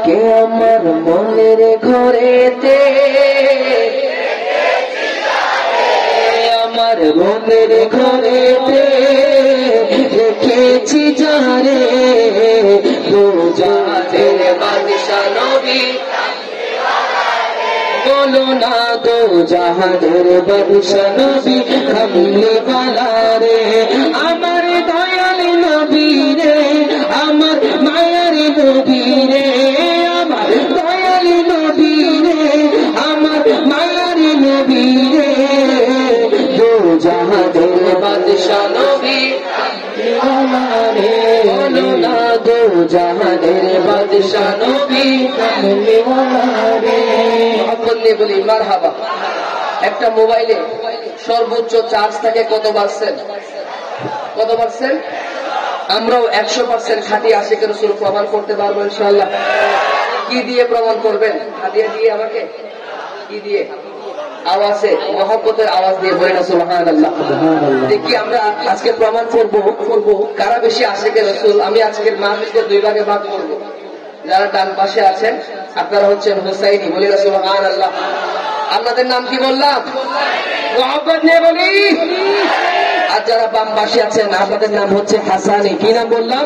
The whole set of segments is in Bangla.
কে আমার মনের ঘরেতে আমার মনের ঘরেতে রেখেছি যারে দু জাহানের বাদশা নবী বলো না দু জাহানের বাদশা নবী কামলি ওয়ালা রে আমার দয়াল নবী রে আমার মায়ার নবী রে আমার দয়াল নবী রে আমার মায়ার নবী রে দু জাহানের বাদশা নবী ওয়ালা রে বলো না দু জাহানের বাদশা নবী কামলি ওয়ালা রে মোহাম্মদ নিয়ে বলি মারহাবা। একটা মোবাইলে সর্বোচ্চ চার্জ থাকে কত পার্সেন্ট? কত পার্সেন্ট? আমরাও 100% খাঁটি আশিকের রাসূল প্রমাণ করতে পারবো ইনশাআল্লাহ। কি দিয়ে প্রমাণ করবেন? হাদিয়া দিয়ে আমাকে? কি দিয়ে? আওয়াজে, মহব্বতের আওয়াজ দিয়ে বলেন সুবহানাল্লাহ। দেখি আমরা আজকে প্রমাণ করব কারা বেশি আশিকের রাসূল। আমি আজকের মাহফিলকে দুই ভাগে ভাগ করব। যারা ডান পাশে আছেন আপনারা হচ্ছেন হুসাইনি, বলি সুবহানাল্লাহ। আপনাদের নাম কি বললাম? মোহাম্মদ নিয়ে বলি। আর যারা বাম পাশে আছেন আপনাদের নাম হচ্ছে হাসানি। কি নাম বললাম?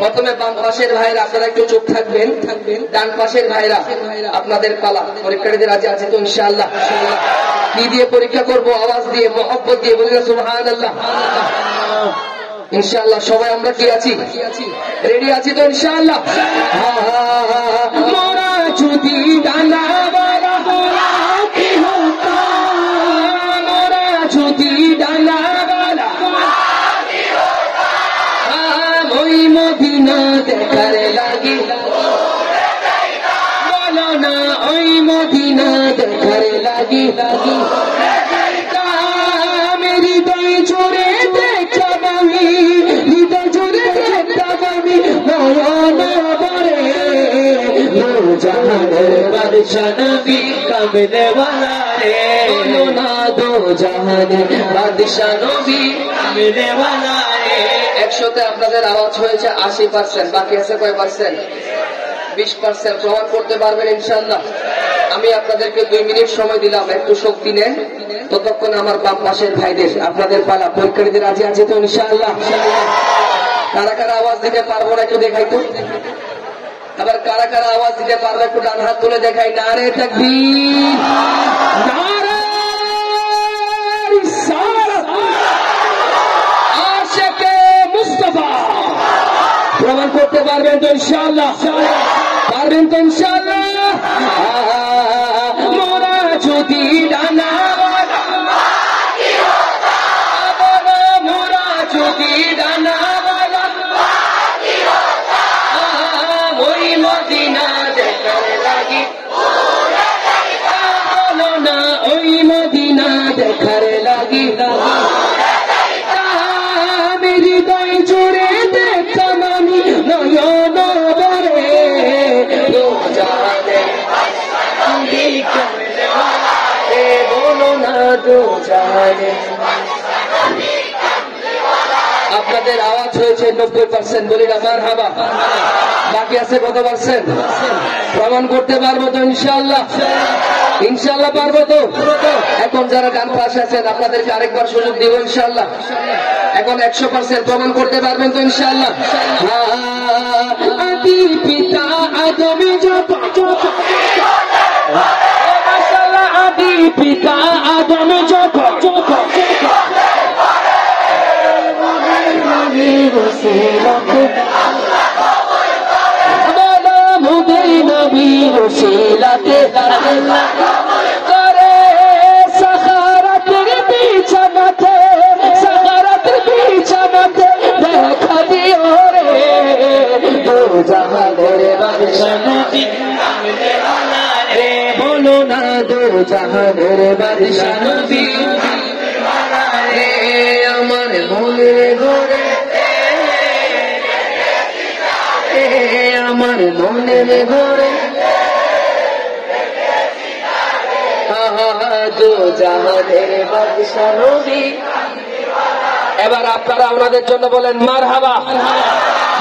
প্রথমে বাম পাশের ভাইরা আপনারা একটু চুপ থাকবেন। ডান পাশের ভাইরা আপনাদের পালা। পরীক্ষার্থীদের রাজি আছে তো ইনশাআল্লাহ? কি দিয়ে পরীক্ষা করব? আওয়াজ দিয়ে, মহব্বত দিয়ে, বলি সুবহানাল্লাহ। ইনশাআল্লাহ সবাই আমরা কি আছি? রেডি আছি তো ইনশাআল্লাহ? মোরা যদি ডানা বালা কি হতো, মোরা যদি ডানা বালা কি হতো, ওই মদিনা দেখার লাগি বলো না, ওই মদিনা দেখার লাগি মেরি দই জোরে দেখতাম আমি, হৃদয় জোরে দেখতাম আমি নয়ন ভরে দু জাহানের বাদশা নবী কামলি ওয়ালা রে বলো না দু জাহানের বাদশা নবী কামলি ওয়ালা রে। 100তে আপনাদের আওয়াজ হয়েছে 80%, বাকি আছে কয় পার্সেন্ট? 20%। প্রমাণ করতে পারবেন ইনশাআল্লাহ? আমি আপনাদেরকে 2 মিনিট সময় দিলাম, একটু শক্তি নেন। ততক্ষণ আমার বাম পাশের ভাইদের আপনাদের পালা। পরীক্ষার্থীদের রাজি আছে তো ইনশাআল্লাহ? কারা কারা আওয়াজ দিতে পারবো না একটু দেখাই তো। আবার কারা কারা আওয়াজ দিতে পারবে একটু ডান হাত তুলে দেখাই। নারে তাকবীর, নারে রিসালাত, আশিকে মুস্তাফা। প্রমাণ করতে পারবেন তো ইনশাআল্লাহ? পারবেন তো ইনশাআল্লাহ? মোরা যদি ডানা বালা কি হতো, মোরা যদি ডানা বালা কি হতো, ওই মদিনা দেখার লাগি বলো না, ওই মদিনা দেখার লাগি মেরি দই জোরে দেখতাম আমি নয়ন ভরে দু জাহানের বাদশা নবী কামলি ওয়ালা রে বলো না দু জাহানের বাদশা নবী কামলি ওয়ালা। আপনাদের আওয়াজ হয়েছে 90%, বলি না মারহাবা। বাকি আছে কত পার্সেন্ট? প্রমাণ করতে পারবো তো ইনশাআল্লাহ? ইনশাআল্লাহ পারবো তো? এখন যারা ডান পাশে আছেন আপনাদেরকে আরেকবার সুযোগ দিব ইনশাআল্লাহ। এখন 100% প্রমাণ করতে পারবেন তো ইনশাআল্লাহ? আদি পিতা আদম মাশাআল্লাহ, আদি পিতা আদম রসিলাতে করে সাখারাতের বিছানাতে, সাখারাতের বিছানাতে দেখা দিও রে দু জাহানের বাদশা নবী কামলি ওয়ালা রে বলো না দু জাহানের বাদশা নবী কামলি ওয়ালা রে আমার মনের ঘরে আমার মনের ঘরে দু জাহানের বাদশা নবী। এবার আপনারা ওনাদের জন্য বলেন মারহাবা।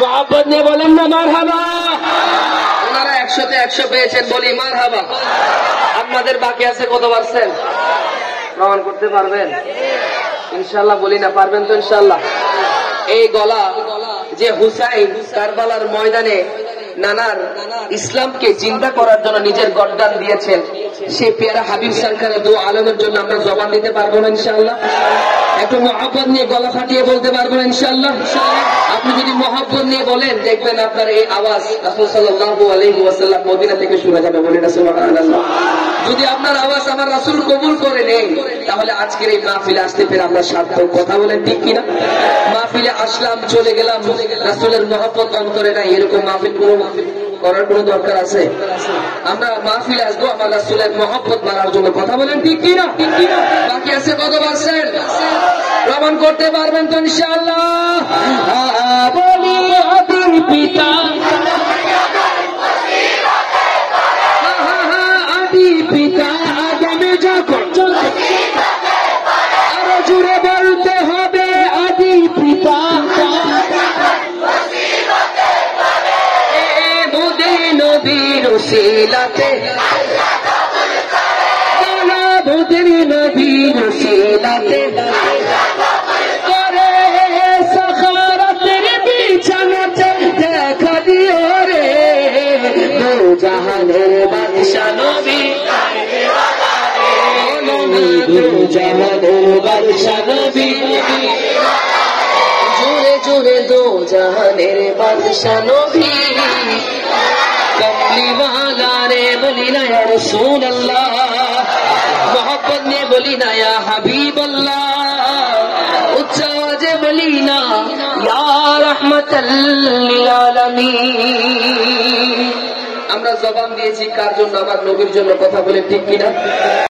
মুহাব্বত নিয়ে বলেন না মারহাবা। ওনারা 100-তে 100 পেয়েছেন, বলি মারহাবা। আপনাদের বাকি আছে কত পারছেন? প্রমাণ করতে পারবেন ইনশাআল্লাহ? বলি না, পারবেন তো ইনশাআল্লাহ? এই গলা যে হুসাইন কারবালার ময়দানে নানার ইসলামকে চিন্তা করার জন্য নিজের গর্দান দিয়েছেন, সেই পেয়ারা হাবিব সরকারের দু আলমের জন্য আমরা জবান দিতে পারবো না ইনশাআল্লাহ? একটু মহব্বত নিয়ে গলা ফাটিয়ে বলতে পারবো না ইনশাআল্লাহ? আপনি যদি মহব্বত নিয়ে বলেন, দেখবেন আপনার এই আওয়াজ রাসূল সাল্লাল্লাহু আলাইহি ওয়াসাল্লাম মদিনা থেকে শোনা যাবে। বলেন না সুবহানাল্লাহ। যদি আপনার আওয়াজ আমার রাসূল কবুল করে নেন, তাহলে আজকের এই মাহফিলে আসতে পেরে আমরা সার্থক। কথা বলেন ঠিক কিনা? মাহফিলে আসলাম, চলে গেলাম, রাসূলের মহব্বত অন্তরে নাই, এরকম মাহফিল করার কোনো দরকার আছে? আমরা মাহফিলে আসবো আমার রাসূলের মহব্বত বাড়ার জন্য। কথা বলেন ঠিক কিনা? বাকি আছে কত পারছেন? প্রমাণ করতে পারবেন তো ইনশাআল্লাহ? বলি আদির পিতা, আদি পিতা আদমে যখন, আরো জুড়ে বলতে হবে আদি পিতা। নবীর উসিলাতে, মোদের নবীর উসিলাতে করে সাখারাতের বিছানাতে দেখা দিও রে, দু জাহানের বাদশা নবী, দু জাহানের বাদশা নবী, জোরে জোরে দু জাহানের বাদশা নবী, কমলিওয়ালা রে বলি না ইয়া রাসূলুল্লাহ, মোহব্বত নিয়ে বলি না ইয়া হাবিবাল্লাহ, উচ্চ আওয়াজে বলি না ইয়া রাহমাতাল লিল আলামিন। আমরা জবান দিয়েছি কার জন্য? আমার নবীর জন্য। কথা বলে ঠিক কিনা?